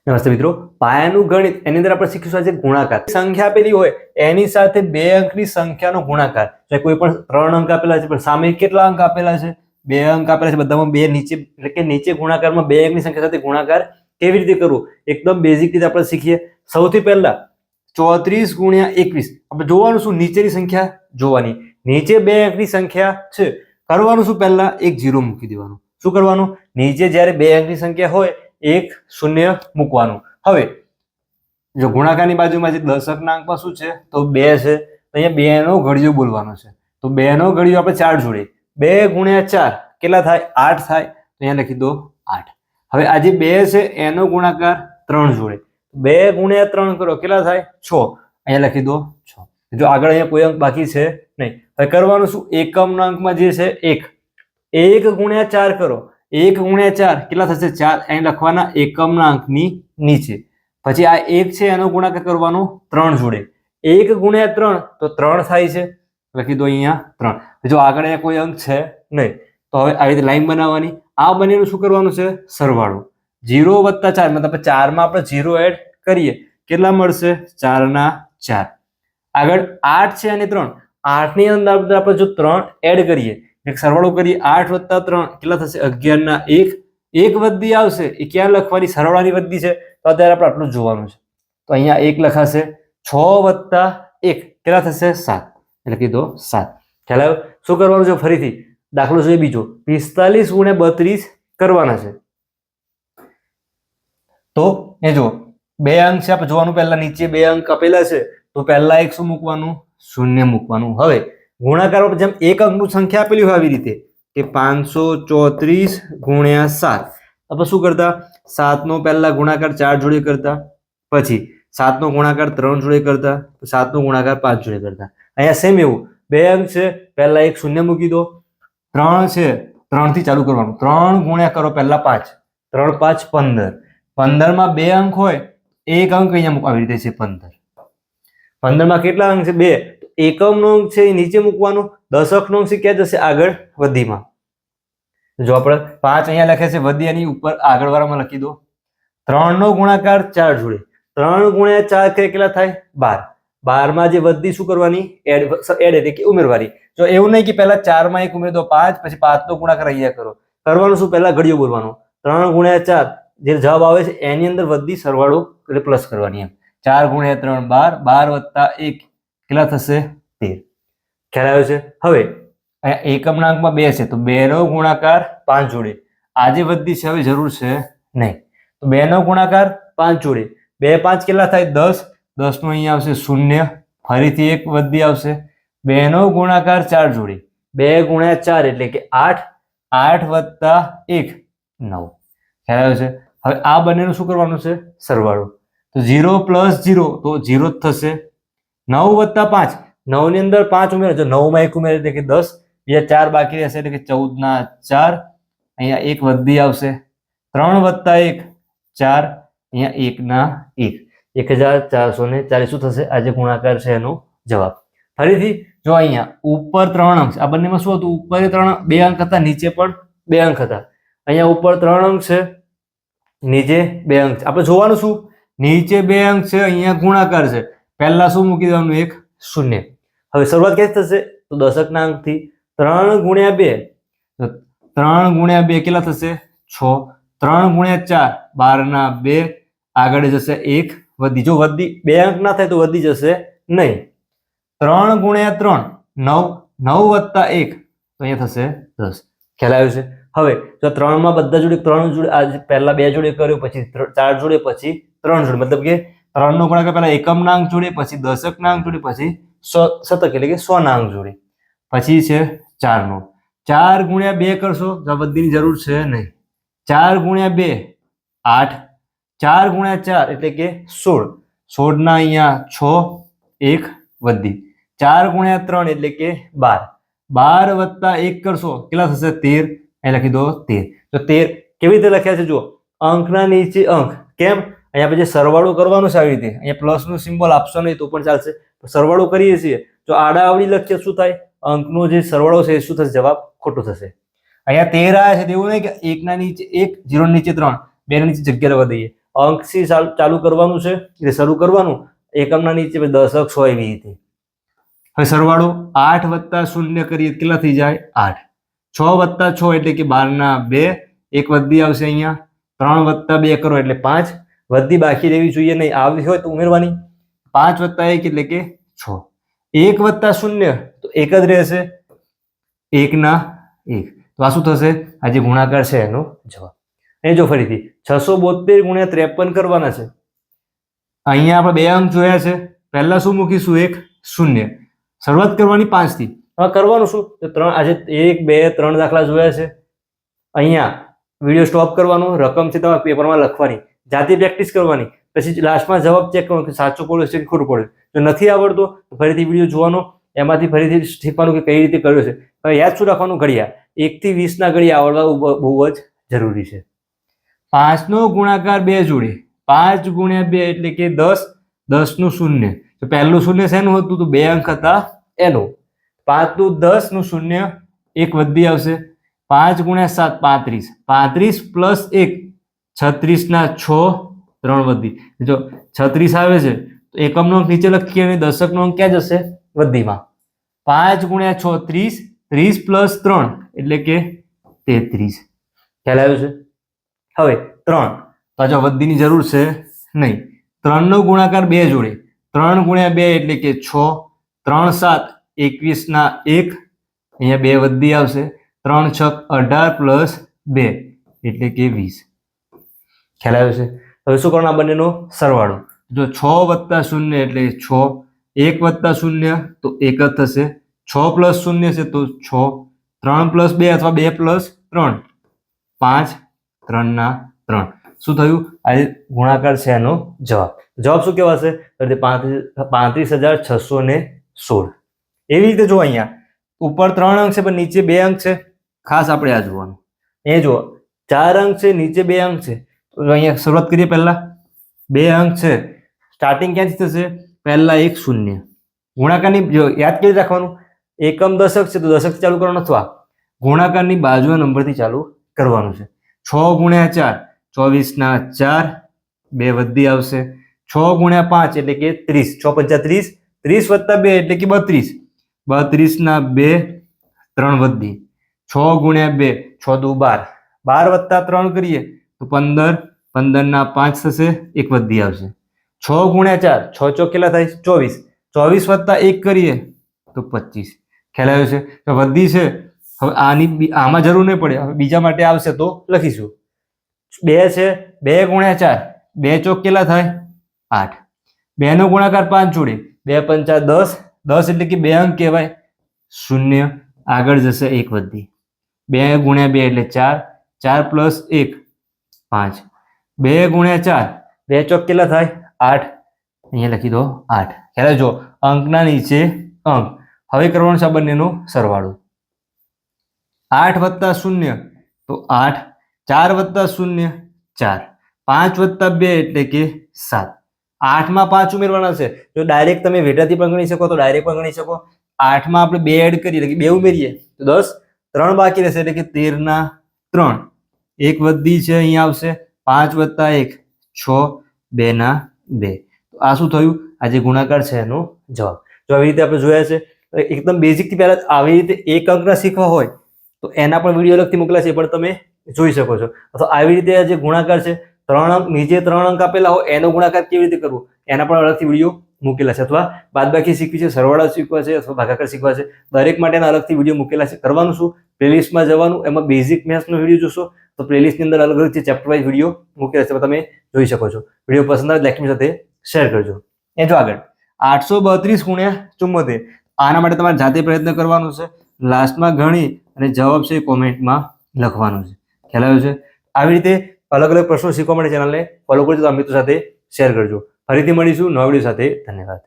નમસ્તે મિત્રો, પાયાનું ગણિત એની અંદર આપણે શીખીશું આજે ગુણાકાર. સંખ્યા આપેલી હોય એની સાથે બે અંકની સંખ્યાનો ગુણાકાર. કોઈ પણ 3 અંક આપેલા છે પણ સામે કેટલા અંક આપેલા છે? 2 અંક આપેલા છે, બધામાં 2 નીચે, એટલે કે નીચે ગુણાકારમાં 2 અંકની સંખ્યા સાથે ગુણાકાર કેવી રીતે કરવું એકદમ બેઝિક રીતે આપણે શીખીએ. સૌથી પહેલા 34 ગુણ્યા 21 આપણે જોવાનું શું, નીચેની સંખ્યા જોવાની. નીચે 2 અંકની સંખ્યા છે, કરવાનું શું, પહેલા એક 0 મૂકી દેવાનું. શું કરવાનું? નીચે જ્યારે 2 અંકની સંખ્યા હોય એક 0 મૂકવાનું. હવે જો ગુણાકારની બાજુમાં જે દશકના અંકમાં શું છે તો 2 છે, તો અહીંયા 2 નો ઘડિયો બોલવાનો છે. તો 2 નો ઘડિયો આપણે 4 જોડે, 2 ગુણ્યા 4 કેટલા થાય? 8 થાય. તો અહીંયા લખી દો 8. હવે આ જે 2 છે એનો ગુણાકાર 3 જોડે, 2 ગુણ્યા 3 કરો કેટલા થાય? 6. અહીંયા લખી દો 6. જો આગળ અહીંયા કોઈ અંક બાકી છે નહીં. હવે કરવાનું શું, એકમના અંકમાં જે છે 1, 1 ગુણ્યા 4 કરો, 1 ગુણ્યા 4 કેટલા થશે? 4. અહીં લખવાના એકમના અંકની નીચે. પછી આ 1 છે એનો ગુણાકાર કરવાનો 3 જોડે, 1 ગુણ્યા 3 તો 3 થાય છે, લખી દો અહીંયા 3. જો આગળ અહીંયા કોઈ અંક છે નહીં તો હવે આવી રીતે લાઈન બનાવવાની. આ બંનેનું શું કરવાનું છે? સરવાળો. 0 વત્તા 4 મતલબ 4 માં આપણે 0 એડ કરીએ કેટલા મળશે? 4 ના 4. આગળ 8 છે અને 3, 8 ની અંદર આપણે જો 3 એડ કરીએ, એક સરવાળો કરીએ, 8 વત્તા 3 કેટલા થશે? 11 ના 1. એક વધી આવશે એ ક્યાં લખવાની? સરવાળાની વધી છે તો અત્યારે આપણે આટલું જોવાનું છે. તો અહીંયા 1 લખાશે. 6 વત્તા 1 કેટલા થશે? 7. લખી દો 7. ખ્યાલ આવ્યો? શું કરવાનું છે? ફરીથી દાખલો જોઈએ બીજો, 45 ગુણ્યા 32 કરવાના છે. તો એ જો 2 અંક છે, આપણે જોવાનું પહેલા નીચે 2 અંક આપેલા છે તો પહેલા એક શું મૂકવાનું? 0 મૂકવાનું. હવે ગુણાકાર જેમ એક અંકનું સંખ્યા આપેલી હોય આવી રીતે કે 534 ગુણ્યા 7, આપણે શું કરતા? 7 નો પહેલા ગુણાકાર 4 જોડે કરતા, પછી 7 નો ગુણાકાર 3 જોડે કરતા, 7 નો ગુણાકાર 5 જોડે કરતા. અહીંયા સેમ એવું 2 અંક છે, પહેલા એક 0 મૂકી દો. 3 છે, 3 થી ચાલુ કરવાનું. 3 ગુણ્યા કરો પહેલા 5, 3 5 15. 15 માં 2 અંક હોય, એક અંક અહીંયા મૂક, આવી રીતે છે 15. 15 માં કેટલા અંક છે? 2. એકમનો અંક છે એ નીચે મૂકવાનું, દશકનો અંક છે ક્યાં જશે? આગળ વધીમાં. જો આપણે 5 અહીંયા લખે છે, વધી એની ઉપર આગળ વાળામાં લખી દો. 3 નો ગુણાકાર 4 જોડે, 3 ગુણ્યા 4 કેટલા થાય? 12. 12 માં જે વધી શું કરવાની? એડ એટલે કે ઉમેરવાની. જો એવું નહીં કે પહેલા 4 માં 1 ઉમેરી દો 5, પછી 5 નો ગુણાકાર અહીંયા કરો. કરવાનું શું? પહેલા ઘડિયો બોલવાનો. 3 ગુણ્યા 4 જે જવાબ આવે છે એની અંદર વધી સરવાળો એટલે પ્લસ કરવાની. એમ 4 ગુણ્યા 3 12, 12 વત્તા 1 કેટલા થશે? 13. ખ્યાલ આવ્યો છે? હવે અહીંયા એકમના અંકમાં 2 છે તો 2 નો ગુણાકાર 5 જોડે. આજે વધી છે, હવે જરૂર છે નહીં. તો 2 નો ગુણાકાર 5 જોડે, 2 5 કેટલા થાય? 10. 10 નો અહીંયા આવશે 0, ફરીથી એક વધી આવશે. 2 નો ગુણાકાર 4 જોડે, 2 ગુણ્યા 4 એટલે કે 8, 8 વત્તા 1 9. ખ્યાલ આવ્યો છે? હવે આ બંનેનું શું કરવાનું છે? સરવાળો. તો 0 પ્લસ 0 તો 0 જ થશે. 9 વત્તા 5, 9 ની અંદર 5 ઉમેરો, જો 9 માં 1 ઉમેરો એટલે કે 10, બીજા 4 બાકી રહેશે એટલે કે 14 ના 4. અહીંયા 1 વધી આવશે. 3 વત્તા 1 4, અહીંયા 1 ના 1, 1440 શું થશે? આજે ગુણાકાર છે એનો જવાબ. ફરીથી જો અહીંયા ઉપર 3 અંક, આ બંનેમાં શું હતું? ઉપર 2 અંક હતા, નીચે પણ 2 અંક હતા. અહીંયા ઉપર 3 અંક છે, નીચે 2 અંક છે. આપણે જોવાનું શું? નીચે 2 અંક છે, અહીંયા ગુણાકાર છે, પહેલા શું મૂકી દેવાનું? એક 0. હવે શરૂઆત ક્યાંથી થશે? તો દશકના અંકથી. 3 ગુણ્યા 2 તો 3 ગુણ્યા 2 કેટલા થશે? 6. 3 ગુણ્યા 4 12 ના 2, આગળ જશે 1 વધી. જો વધી 2 અંક ના થાય તો વધી જશે નહીં. 3 ગુણ્યા 3 9, 9 વત્તા 1 તો અહીંયા થશે 10. ખ્યાલ આવ્યો છે? હવે જો 3 માં બધા જોડે 3 જોડે, આજે પહેલા 2 જોડે કર્યો, પછી 4 જોડે, પછી 3 જોડે, મતલબ કે 3 નો ગુણાકાર પહેલા એકમના અંક જોડે, પછી દશકના અંક જોડે, પછી શતક એટલે કે 100 ના અંક જોડે, પછી છે 4 નો. 4 ગુણ્યા 2 કરશો તો બધીની જરૂર છે નહીં. 4 ગુણ્યા 2 8, 4 ગુણ્યા 4 એટલે કે 16, 16 ના અહીંયા 6 1 વધી. 4 ગુણ્યા 3 એટલે કે 12, 12 વત્તા 1 કરશો કેટલા થશે? 13. અહીં લખી દો 13. તો 13 કેવી રીતે લખ્યા છે? જુઓ, અંકના નીચે અંક. કેમ? અહીંયા આપણે જે સરવાળો કરવાનો છે આવી રીતે, અહીંયા પ્લસ નું સિમ્બોલ આપશો નહીં તો પણ ચાલશે. સરવાળો કરીએ છીએ, જો આડા આવડી લખીએ શું થાય? અંકનો જે સરવાળો છે એ શું થશે? જવાબ ખોટો થશે. અહીંયા 13 આવ્યા છે તેવું નહીં કે 1 ના નીચે 1, 0 નીચે 3, 2 ની નીચે જગ્યા લખવા દઈએ. અંકથી ચાલુ કરવાનું છે, એટલે શરૂ કરવાનું, એકમના નીચે દશક 100 એવી રીતે. હવે સરવાળો 8 વત્તા 0 કરીએ કેટલા થઈ જાય? 8. 6 વત્તા 6 એટલે કે 12 ના 2, એક વધી આવશે અહીંયા. 3 વત્તા 2 કરો એટલે 5, વધી બાકી રહેવી જોઈએ નહીં, આવી હોય તો ઉમેરવાની. 5 વત્તા 1 એટલે કે 6. 1 વત્તા 0 તો 1 જ રહેશે, 1 ના 1. તો આ શું થશે? આ જે ગુણાકાર છે એનો જવાબ. અહીં જો ફરીથી 672 ગુણ્યા 53 કરવાના છે. અહીંયા આપણે બે અંક જોયા છે, પહેલા શું મૂકીશું? 1 0. શરૂઆત કરવાની 5 થી. હવે કરવાનું શું? તો 3 આજે 1 2 3 દાખલા જોયા છે. અહીંયા વિડીયો સ્ટોપ કરવાનો, રકમ છે તમારે પેપરમાં લખવાની, જાતે પ્રેક્ટિસ કરવાની, પછી લાસ્ટમાં જવાબ ચેક કરવાનો કે સાચું પડ્યો છે કે ખોટું પડ્યું. જો નથી આવડતો તો ફરીથી વિડીયો જોવાનો, એમાંથી ફરીથી શીખવાનું કે કઈ રીતે કર્યો છે. હવે યાદ શું રાખવાનું? ઘડિયા 1 થી 20 ના ઘડિયા આવડવા બહુ જ જરૂરી છે. 5 નો ગુણાકાર 2 જોડે, 5 ગુણ્યા 2 એટલે કે 10, 10 નું 0. તો પહેલું 0 શેનું હતું? તો 2 અંક હતા એનું. 5 નું 10 નું 0, એક વધી આવશે. 5 ગુણ્યા 7 35, 35 પ્લસ 1 36 ના 6, 3 વધી. જો 36 આવે છે તો એકમનો અંક નીચે લખીએ અને દશકનો અંક ક્યાં જશે? વધીમાં. 5 ગુણ્યા 6 30, 30 પ્લસ 3 એટલે કે 33. ખ્યાલ આવ્યો છે? હવે 3 તો જો વધીની જરૂર છે નહીં. 3 નો ગુણાકાર 2 જોડે, 3 ગુણ્યા 2 એટલે કે 6, 3 7 21 ના 1, અહીંયા 2 વધી આવશે. 3 6 18 પ્લસ 2 એટલે કે 20. ખ્યાલ આવ્યો છે? હવે શું કરવાનું? આ બંનેનો સરવાળો. જો 6 વત્તા 0 એટલે 6, 1 વત્તા 0 તો 1 જ થશે. 6 પ્લસ 0 છે તો 6, 3 પ્લસ 2 અથવા 2 પ્લસ 3, 5, 3 ના 3. શું થયું? આ ગુણાકાર છે એનો જવાબ. જવાબ શું કહેવાશે? 35,616. એવી રીતે જો અહીંયા ઉપર 3 અંક છે પણ નીચે 2 અંક છે. ખાસ આપણે આ જોવાનું. એ જો 4 અંક છે, નીચે 2 અંક છે. તો અહીંયા શરૂઆત કરીએ. પહેલા 2 અંક છે, સ્ટાર્ટિંગ ક્યાંથી થશે? પહેલા 1 0. ગુણાકારની જો યાદ કરી રાખવાનું, એકમ દશક છે તો દશકથી ચાલુ કરવાનું અથવા ગુણાકારની બાજુના નંબરથી ચાલુ કરવાનું છે. 6 ગુણ્યા 4 24 ના 4, 2 વધી આવશે. 6 ગુણ્યા 5 એટલે કે 30, 6 5 30, 30 વત્તા 2 એટલે કે 32, 32 ના 2, 3 વધી. 6 ગુણ્યા 2 6 દુ 12, 12 વત્તા 3 કરીએ તો 15, 15 ના 5 થશે, 1 વધી આવશે. 6 ગુણ્યા 4 6 ચોક કેટલા થાય? 24, 24 વત્તા 1 કરીએ તો 25. ખ્યાલ આવ્યો છે? તો વધી છે. હવે આમાં જરૂર નહીં પડે, હવે બીજા માટે આવશે તો લખીશું. 2 છે, 2 ગુણ્યા 4, 2 ચોક કેટલા થાય? 8. 2 નો ગુણાકાર 5 જોડે, 2 પંચા 10, 10 એટલે કે 2 અંક કહેવાય. 0 આગળ જશે, 1 વધી. 2 ગુણ્યા 2 એટલે 4, 4 પ્લસ 1 5. 2 ગુણ્યા 4, 2 ચોક કેટલા થાય? 8. અહીંયા લખી દો 8. ખ્યાલ જો અંકના નીચે અંક. હવે કરવાનું છે બંનેનો સરવાળો. 8 વત્તા 0 તો 8, 4 વત્તા 0 4, 5 વત્તા 2 એટલે કે 7. 8 માં 5 ઉમેરવાના છે. જો ડાયરેક્ટ તમે વેટાથી પણ ગણી શકો તો ડાયરેક્ટ પણ ગણી શકો. 8 માં આપણે 2 એડ કરીએ એટલે કે 2 ઉમેરીએ તો 10, 3 બાકી રહેશે એટલે કે 13 ના 3, 1 વધી છે અહીંયા આવશે. 5 વત્તા 1 6, 2 ના 2. તો આ શું થયું? આ જે ગુણાકાર છે એનો જવાબ. જો આવી રીતે આપણે જોયા છે, એકદમ બેઝિકથી પહેલા આવી રીતે એક અંકના શીખવા હોય તો એના પણ વિડીયો અલગથી મૂકેલા છે, પણ તમે જોઈ શકો છો. અથવા આવી રીતે જે ગુણાકાર છે, 3 અંક નીચે 3 અંક આપેલા હોય એનો ગુણાકાર કેવી રીતે કરવો એના પણ અલગથી વિડીયો મૂકેલા છે. અથવા બાદબાકી શીખવી છે, સરવાળા શીખવા છે અથવા ભાગાકાર શીખવા છે, દરેક માટેના અલગથી વિડીયો મૂકેલા છે. કરવાનું શું? પ્લેલિસ્ટમાં જવાનું, એમાં બેઝિક મેથ્સનો વિડીયો જોશો તો પ્લેલિસ્ટની અંદર અલગ અલગ ચેપ્ટર વાઇઝ વિડીયો મૂકેલા છે, તમે જોઈ શકો છો. વિડીયો પસંદ આવે લાઈક સાથે શેર કરજો. એ જો આગળ 832 ગુણ્યા 74, આના માટે તમારે જાતે પ્રયત્ન કરવાનો છે. લાસ્ટમાં ગણી અને જવાબ છે કોમેન્ટમાં લખવાનો છે. ખ્યાલ આવ્યો છે? આવી રીતે અલગ અલગ પ્રશ્નો શીખવા માટે ચેનલને ફોલો કરજો, તો મિત્રો સાથે શેર કરજો. ફરીથી મળીશું નવા વિડીયો સાથે. ધન્યવાદ.